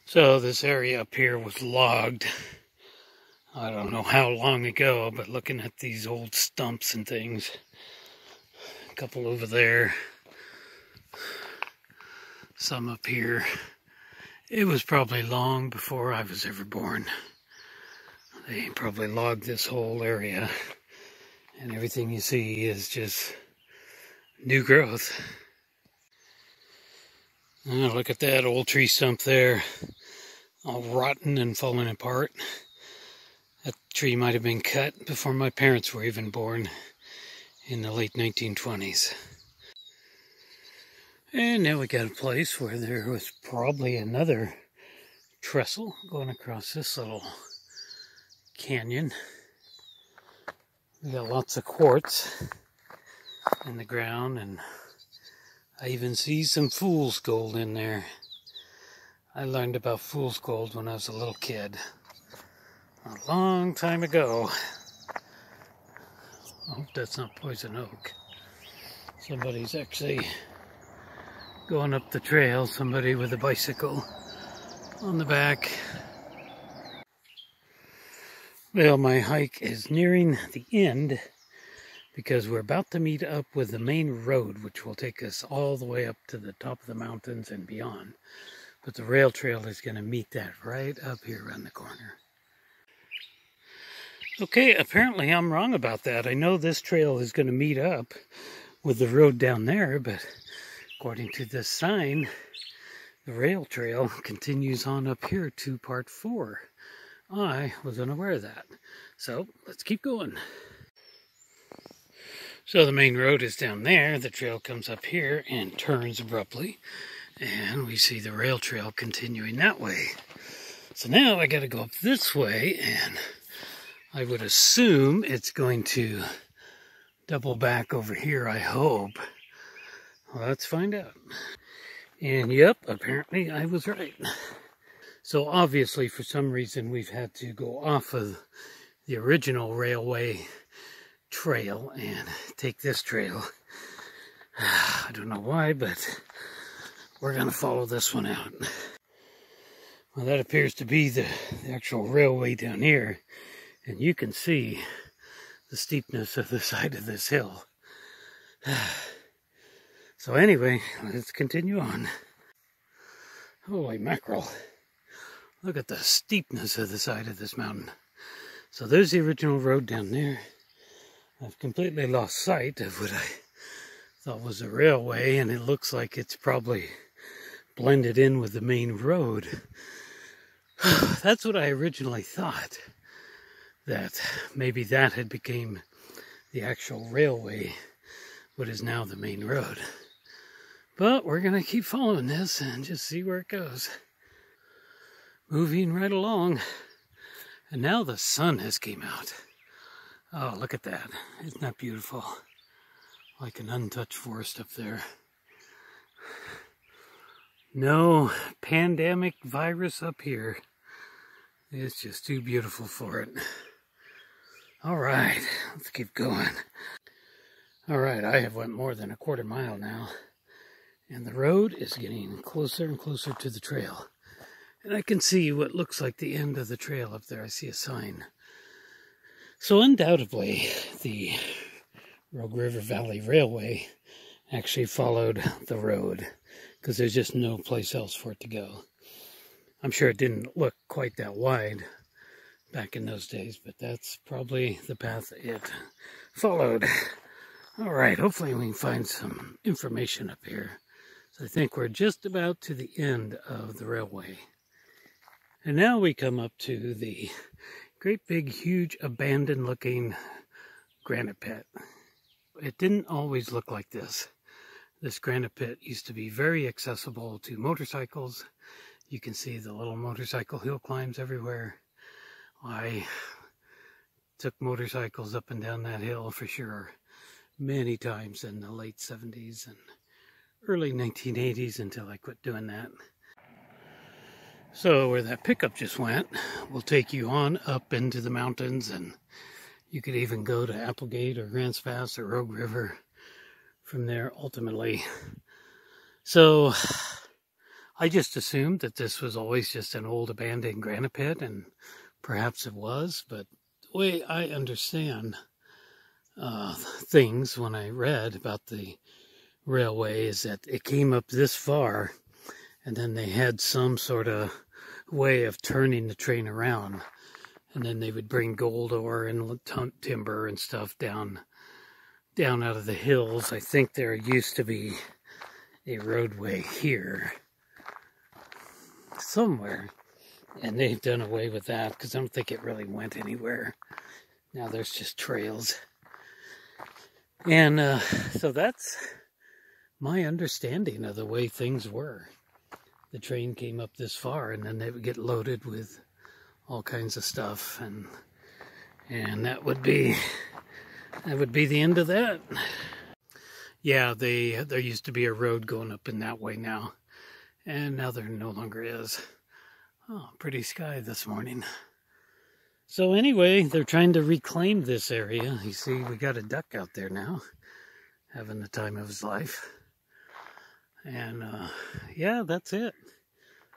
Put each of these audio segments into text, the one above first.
So this area up here was logged, I don't know how long ago, but looking at these old stumps and things, a couple over there, some up here, it was probably long before I was ever born. They probably logged this whole area, and everything you see is just new growth. Oh, look at that old tree stump there, all rotten and falling apart. That tree might have been cut before my parents were even born in the late 1920s. And now we got a place where there was probably another trestle going across this little canyon. We got lots of quartz in the ground, and I even see some fool's gold in there. I learned about fool's gold when I was a little kid, a long time ago. I hope that's not poison oak. Somebody's actually going up the trail, somebody with a bicycle on the back. Well, my hike is nearing the end because we're about to meet up with the main road, which will take us all the way up to the top of the mountains and beyond. But the rail trail is going to meet that right up here around the corner. Okay, apparently I'm wrong about that. I know this trail is going to meet up with the road down there, but according to this sign, the rail trail continues on up here to part 4. I was unaware of that. So let's keep going. So the main road is down there, the trail comes up here and turns abruptly, and we see the rail trail continuing that way. So now I gotta go up this way, and I would assume it's going to double back over here, I hope. Well, let's find out. And yep, apparently I was right. So obviously for some reason we've had to go off of the original railway trail and take this trail. I don't know why, but we're going to follow this one out. Well, that appears to be the actual railway down here, and you can see the steepness of the side of this hill. So anyway, let's continue on. Holy mackerel. Look at the steepness of the side of this mountain. So there's the original road down there. I've completely lost sight of what I thought was a railway, and it looks like it's probably blended in with the main road. That's what I originally thought, that maybe that had become the actual railway, what is now the main road. But we're going to keep following this and just see where it goes. Moving right along. And now the sun has came out. Oh, look at that. Isn't that beautiful? Like an untouched forest up there. No pandemic virus up here. It's just too beautiful for it. All right, let's keep going. All right, I have went more than a quarter mile now, and the road is getting closer and closer to the trail. And I can see what looks like the end of the trail up there. I see a sign. So undoubtedly, the Rogue River Valley Railway actually followed the road, because there's just no place else for it to go. I'm sure it didn't look quite that wide back in those days, but that's probably the path it followed. All right, hopefully we can find some information up here. So I think we're just about to the end of the railway. And now we come up to the great big huge abandoned looking granite pit. It didn't always look like this. This granite pit used to be very accessible to motorcycles. You can see the little motorcycle hill climbs everywhere. I took motorcycles up and down that hill for sure many times in the late 70s and early 1980s until I quit doing that. So where that pickup just went will take you on up into the mountains, and you could even go to Applegate or Grants Pass or Rogue River from there ultimately. So I just assumed that this was always just an old abandoned granite pit, and perhaps it was, but the way I understand things when I read about the railway is that it came up this far, and then they had some sort of way of turning the train around, and then they would bring gold ore and timber and stuff down out of the hills. I think there used to be a roadway here somewhere, and they've done away with that because I don't think it really went anywhere. Now there's just trails. And so that's my understanding of the way things were. The train came up this far, and then they would get loaded with all kinds of stuff, and that would be the end of that. Yeah, there used to be a road going up in that way now, and now there no longer is. Oh, pretty sky this morning. So anyway, they're trying to reclaim this area. You see, we got a duck out there now, having the time of his life. And yeah, that's it.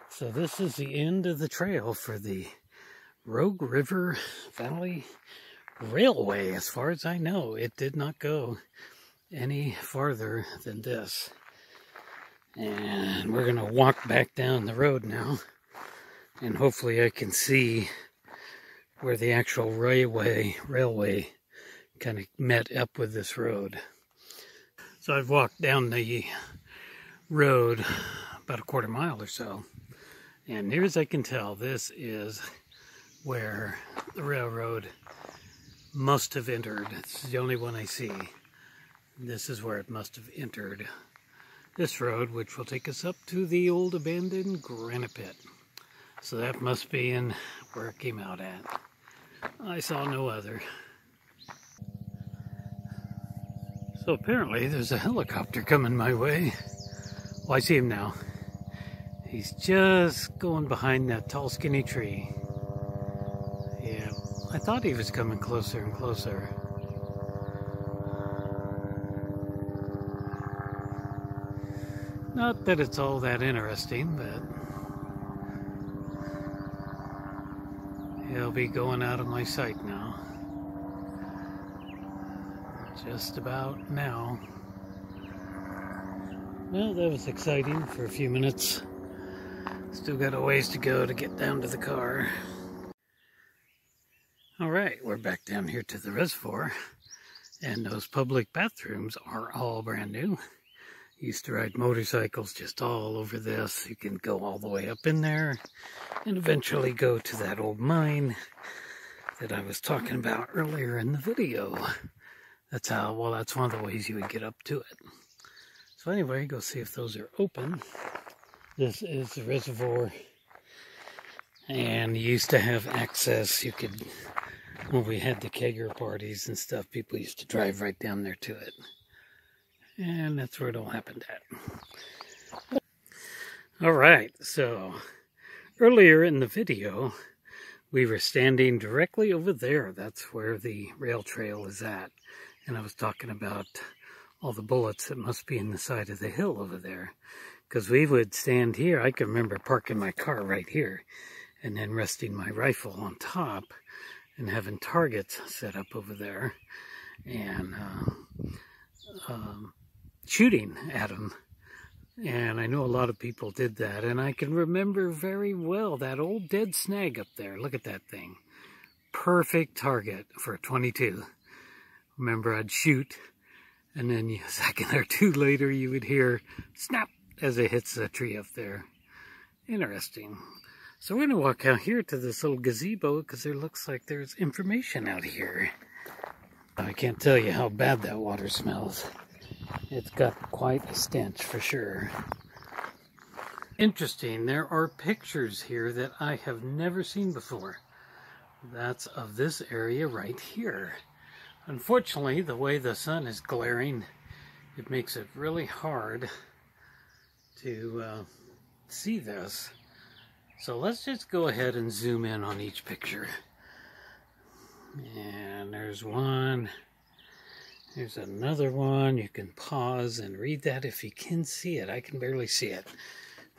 So this is the end of the trail for the Rogue River Valley Railway. As far as I know, it did not go any farther than this. And we're gonna walk back down the road now, and hopefully I can see where the actual railway kind of met up with this road. So I've walked down the road about a quarter mile or so, and near as I can tell, this is where the railroad must have entered. It's the only one I see. This is where it must have entered this road, which will take us up to the old abandoned granite pit. So that must be in where it came out at. I saw no other. So apparently there's a helicopter coming my way. Well, I see him now. He's just going behind that tall skinny tree. Yeah, I thought he was coming closer and closer. Not that it's all that interesting, but he'll be going out of my sight now. Just about now. Well, that was exciting for a few minutes. Still got a ways to go to get down to the car. Alright, we're back down here to the reservoir. And those public bathrooms are all brand new. Used to ride motorcycles just all over this. You can go all the way up in there and eventually go to that old mine that I was talking about earlier in the video. That's how, well, that's one of the ways you would get up to it. So anyway, go see if those are open. This is the reservoir, and you used to have access. You could, when we had the kegger parties and stuff, people used to drive right down there to it. And that's where it all happened at. Alright, so earlier in the video, we were standing directly over there. That's where the rail trail is at. And I was talking about all the bullets that must be in the side of the hill over there. Because we would stand here. I can remember parking my car right here and then resting my rifle on top and having targets set up over there and shooting at them. And I know a lot of people did that, and I can remember very well that old dead snag up there. Look at that thing. Perfect target for a .22. Remember, I'd shoot, and then a second or two later you would hear snap as it hits the tree up there. Interesting. So we're going to walk out here to this little gazebo because there looks like there's information out here. I can't tell you how bad that water smells. It's got quite a stench for sure. Interesting, there are pictures here that I have never seen before. That's of this area right here. Unfortunately, the way the sun is glaring, it makes it really hard to see this. So let's just go ahead and zoom in on each picture. And there's one. There's another one. You can pause and read that if you can see it. I can barely see it.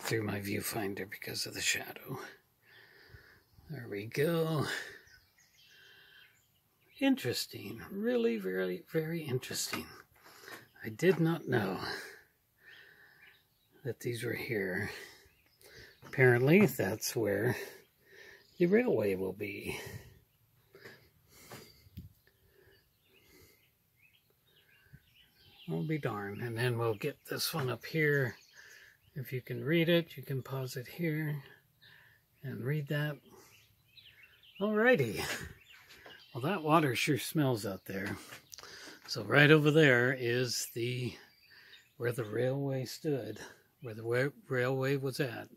through my viewfinder because of the shadow. There we go. Interesting. Really, very, very interesting. I did not know that these were here. Apparently, that's where the railway will be. I'll be darned. And then we'll get this one up here. If you can read it, you can pause it here and read that. Alrighty. Well, that water sure smells out there. So right over there is where the railway stood, where the railway was at.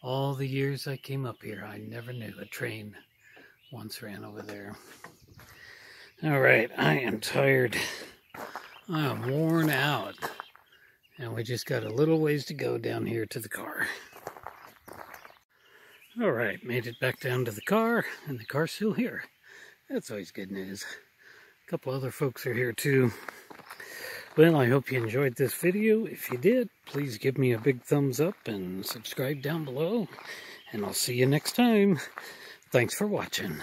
All the years I came up here, I never knew a train once ran over there. All right, I am tired. I am worn out. And we just got a little ways to go down here to the car. All right, made it back down to the car, and the car's still here. That's always good news. A couple other folks are here too. Well, I hope you enjoyed this video. If you did, please give me a big thumbs up and subscribe down below. And I'll see you next time. Thanks for watching.